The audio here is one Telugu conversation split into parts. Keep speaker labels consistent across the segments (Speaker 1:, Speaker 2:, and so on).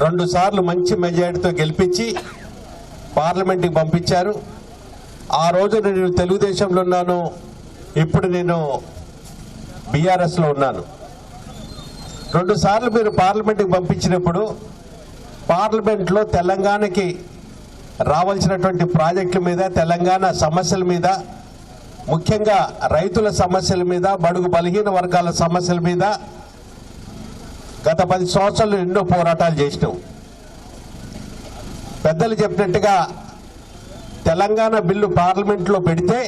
Speaker 1: 2 సార్లు మంచి మెజారిటీతో గెలిపించి పార్లమెంట్కి పంపించారు. ఆ రోజు నేను తెలుగుదేశంలో ఉన్నాను, ఇప్పుడు నేను బీఆర్ఎస్లో ఉన్నాను. 2 సార్లు మీరు పార్లమెంట్కి పంపించినప్పుడు పార్లమెంట్లో తెలంగాణకి రావాల్సినటువంటి ప్రాజెక్టుల మీద, తెలంగాణ సమస్యల మీద, ముఖ్యంగా రైతుల సమస్యల మీద, బడుగు బలహీన వర్గాల సమస్యల మీద గత 10 సంవత్సరాలు ఎన్నో పోరాటాలు చేసినాం. పెద్దలు చెప్పినట్టుగా తెలంగాణ బిల్లు పార్లమెంట్లో పెడితే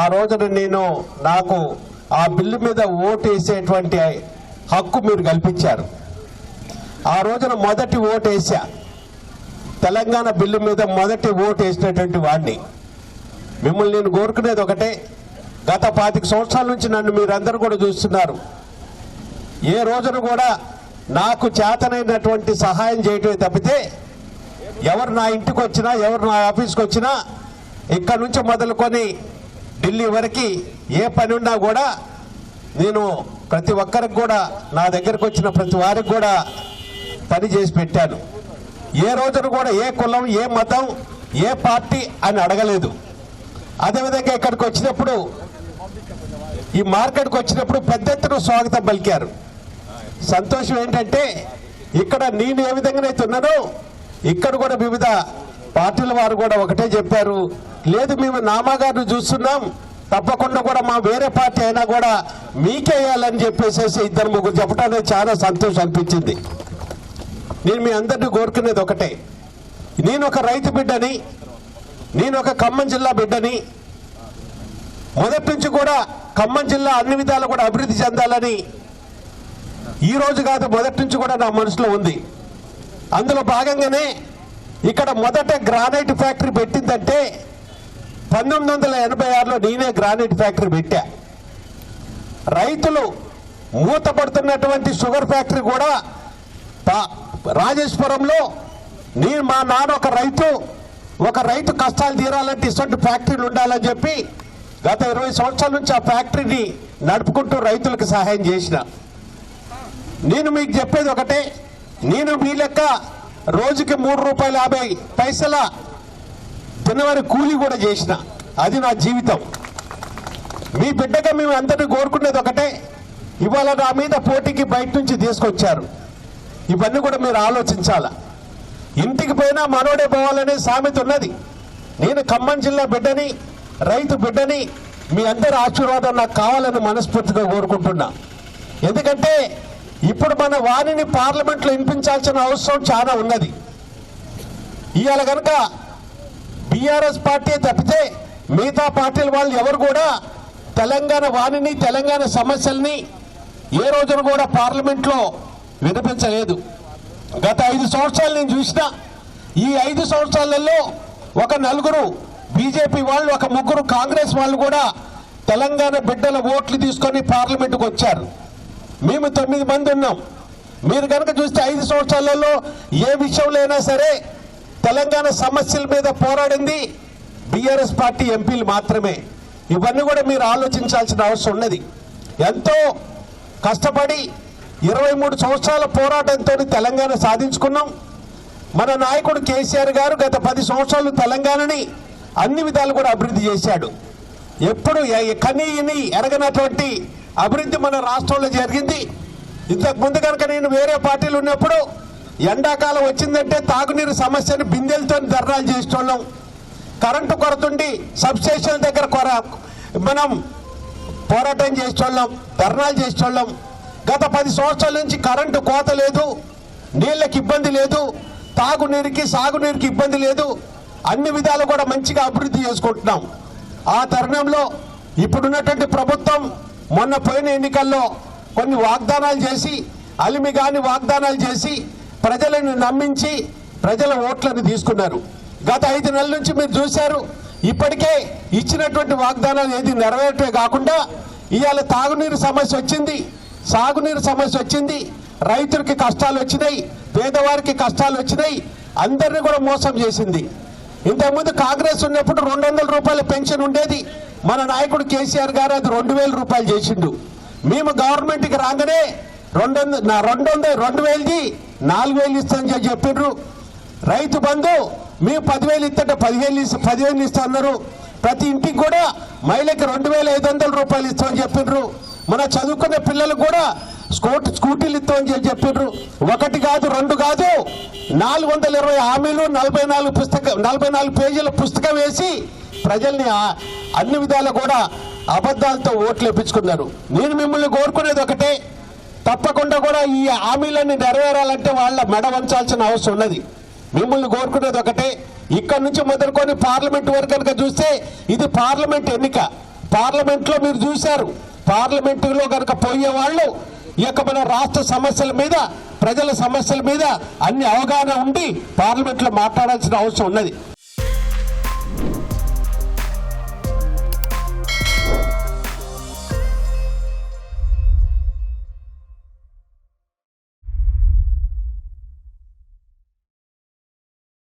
Speaker 1: ఆ రోజున నాకు ఆ బిల్లు మీద ఓటు వేసేటువంటి హక్కు మీరు కల్పించారు. ఆ రోజున మొదటి ఓటు వేసా, తెలంగాణ బిల్లు మీద మొదటి ఓటు వేసినటువంటి వాడిని. మిమ్మల్ని నేను కోరుకునేది ఒకటే, గత 25 సంవత్సరాల నుంచి నన్ను మీరందరూ కూడా చూస్తున్నారు. ఏ రోజున కూడా నాకు చేతనైనటువంటి సహాయం చేయటమే తప్పితే ఎవరు నా ఇంటికి వచ్చినా, ఎవరు నా ఆఫీస్కి వచ్చినా, ఇక్కడ నుంచి మొదలుకొని ఢిల్లీ వరకు ఏ పని ఉన్నా కూడా నేను ప్రతి ఒక్కరికి కూడా, నా దగ్గరకు వచ్చిన ప్రతి వారికి కూడా పని చేసి పెట్టాను. ఏ రోజున కూడా ఏ కులం, ఏ మతం, ఏ పార్టీ అని అడగలేదు. అదేవిధంగా ఇక్కడికి వచ్చినప్పుడు, ఈ మార్కెట్కి వచ్చినప్పుడు పెద్ద ఎత్తున స్వాగతం పలికారు. సంతోషం ఏంటంటే ఇక్కడ నేను ఏ విధంగానైతే ఉన్నానో ఇక్కడ కూడా వివిధ పార్టీల వారు కూడా ఒకటే చెప్పారు, లేదు మేము నామాగారిని చూస్తున్నాం, తప్పకుండా కూడా మా వేరే పార్టీ అయినా కూడా మీకే వేయాలని చెప్పేసి 2-3 చెప్పడానికి చాలా సంతోషం అనిపించింది. నేను మీ అందరినీ కోరుకునేది ఒకటే, నేను ఒక రైతు బిడ్డని, నేను ఒక ఖమ్మం జిల్లా బిడ్డని. మొదటి నుంచి కూడా ఖమ్మం జిల్లా అన్ని విధాలు కూడా అభివృద్ధి చెందాలని ఈ రోజు కాదు, మొదటి నుంచి కూడా నా మనసులో ఉంది. అందులో భాగంగానే ఇక్కడ మొదట గ్రానైట్ ఫ్యాక్టరీ పెట్టిందంటే 1986లో నేనే గ్రానైట్ ఫ్యాక్టరీ పెట్టా. రైతులు మూతపడుతున్నటువంటి షుగర్ ఫ్యాక్టరీ కూడా రాజేశ్వరంలో మా నాన్న ఒక రైతు కష్టాలు తీరాలంటే ఇటువంటి ఫ్యాక్టరీలు ఉండాలని చెప్పి గత 20 సంవత్సరాల నుంచి ఆ ఫ్యాక్టరీని నడుపుకుంటూ రైతులకు సహాయం చేసిన. నేను మీకు చెప్పేది ఒకటే, నేను మీ లెక్క రోజుకి ₹3.50 జనవరి కూలీ కూడా చేసిన. అది నా జీవితం. మీ బిడ్డగా మేము అందరినీ కోరుకునేది ఒకటే, ఇవాళ నా మీద పోటీకి బయట నుంచి తీసుకొచ్చారు. ఇవన్నీ కూడా మీరు ఆలోచించాల. ఇంటికి పోయినా మనోడే పోవాలనే సామెత ఉన్నది. నేను ఖమ్మం జిల్లా బిడ్డని, రైతు బిడ్డని. మీ అందరి ఆశీర్వాదం నాకు కావాలని మనస్ఫూర్తిగా కోరుకుంటున్నా. ఎందుకంటే ఇప్పుడు మన వాణిని పార్లమెంట్లో వినిపించాల్సిన అవసరం చాలా ఉన్నది. ఇవాళ కనుక బీఆర్ఎస్ పార్టీ తప్పితే మిగతా పార్టీల వాళ్ళు ఎవరు కూడా తెలంగాణ వాణిని, తెలంగాణ సమస్యల్ని ఏ రోజున కూడా పార్లమెంట్లో వినిపించలేదు. గత 5 సంవత్సరాలు నేను చూసిన. ఈ 5 సంవత్సరాలలో ఒక 4 బీజేపీ వాళ్ళు, ఒక 3 కాంగ్రెస్ వాళ్ళు కూడా తెలంగాణ బిడ్డల ఓట్లు తీసుకొని పార్లమెంటుకు వచ్చారు. మేము 9 మంది ఉన్నాం. మీరు కనుక చూస్తే 5 సంవత్సరాలలో ఏ విషయంలో అయినా సరే తెలంగాణ సమస్యల మీద పోరాడింది బీఆర్ఎస్ పార్టీ ఎంపీలు మాత్రమే. ఇవన్నీ కూడా మీరు ఆలోచించాల్సిన అవసరం ఉన్నది. ఎంతో కష్టపడి 23 సంవత్సరాల పోరాటంతో తెలంగాణ సాధించుకున్నాం. మన నాయకుడు కేసీఆర్ గారు గత 10 సంవత్సరాలు తెలంగాణని అన్ని విధాలు కూడా అభివృద్ధి చేశాడు. ఎప్పుడు కనీని ఎరగనటువంటి అభివృద్ధి మన రాష్ట్రంలో జరిగింది. ఇంతకు ముందు కనుక నేను వేరే పార్టీలు ఉన్నప్పుడు ఎండాకాలం వచ్చిందంటే తాగునీరు సమస్యను బిందెలతో ధర్నాలు చేసేటోళ్ళం. కరెంటు కొరతుండి సబ్స్టేషన్ దగ్గర మనం పోరాటం చేసేటోళ్ళం, ధర్నాలు చేసేటోళ్ళం. గత 10 సంవత్సరాల నుంచి కరెంటు కోత లేదు, నీళ్ళకి ఇబ్బంది లేదు, తాగునీరుకి సాగునీరుకి ఇబ్బంది లేదు. అన్ని విధాలు కూడా మంచిగా అభివృద్ధి చేసుకుంటున్నాం. ఆ తరుణంలో ఇప్పుడున్నటువంటి ప్రభుత్వం మొన్న పోయిన ఎన్నికల్లో కొన్ని వాగ్దానాలు చేసి, అలిమిగాని వాగ్దానాలు చేసి ప్రజలను నమ్మించి ప్రజల ఓట్లను తీసుకున్నారు. గత 5 నెలల నుంచి మీరు చూశారు. ఇప్పటికే ఇచ్చినటువంటి వాగ్దానాలు ఏది నెరవేర్చే కాకుండా ఇవాళ తాగునీరు సమస్య వచ్చింది, సాగునీరు సమస్య వచ్చింది, రైతులకి కష్టాలు వచ్చినాయి, పేదవారికి కష్టాలు వచ్చినాయి. అందరినీ కూడా మోసం చేసింది. ఇంతకుముందు కాంగ్రెస్ ఉన్నప్పుడు 200 రూపాయల పెన్షన్ ఉండేది. మన నాయకుడు కేసీఆర్ గారు అది 2000 రూపాయలు చేసిండు. మేము గవర్నమెంట్కి రాగానే 2000ది 4,000 ఇస్తామని చెప్పిండ్రు. రైతు బంధు మేము 10,000 ఇస్తుంటే 15,000 ఇస్తా అన్నారు. ప్రతి ఇంటికి కూడా మహిళకి 2,500 రూపాయలు ఇస్తామని చెప్పిండ్రు. మన చదువుకునే పిల్లలకు కూడా స్కూటీలు ఇస్తామని చెప్పిండ్రు. 1 కాదు 2 కాదు 420 హామీలు 44 పేజీల పుస్తకం వేసి ప్రజల్ని అన్ని విధాలు కూడా అబద్ధాలతో ఓట్లు వేయించుకున్నారు. నేను మిమ్మల్ని కోరుకునేది ఒకటే, తప్పకుండా కూడా ఈ హామీలన్నీ నెరవేరాలంటే వాళ్ళ మెడ వంచాల్సిన అవసరం ఉన్నది. మిమ్మల్ని కోరుకునేది ఒకటే, ఇక్కడ నుంచి మొదలుకొని పార్లమెంట్ వరకు కనుక చూస్తే ఇది పార్లమెంట్ ఎన్నిక. పార్లమెంట్లో మీరు చూశారు, పార్లమెంటులో కనుక పోయే వాళ్ళు ఈ యొక్క మన రాష్ట్ర సమస్యల మీద, ప్రజల సమస్యల మీద అన్ని అవగాహన ఉండి పార్లమెంట్లో మాట్లాడాల్సిన అవసరం ఉన్నది.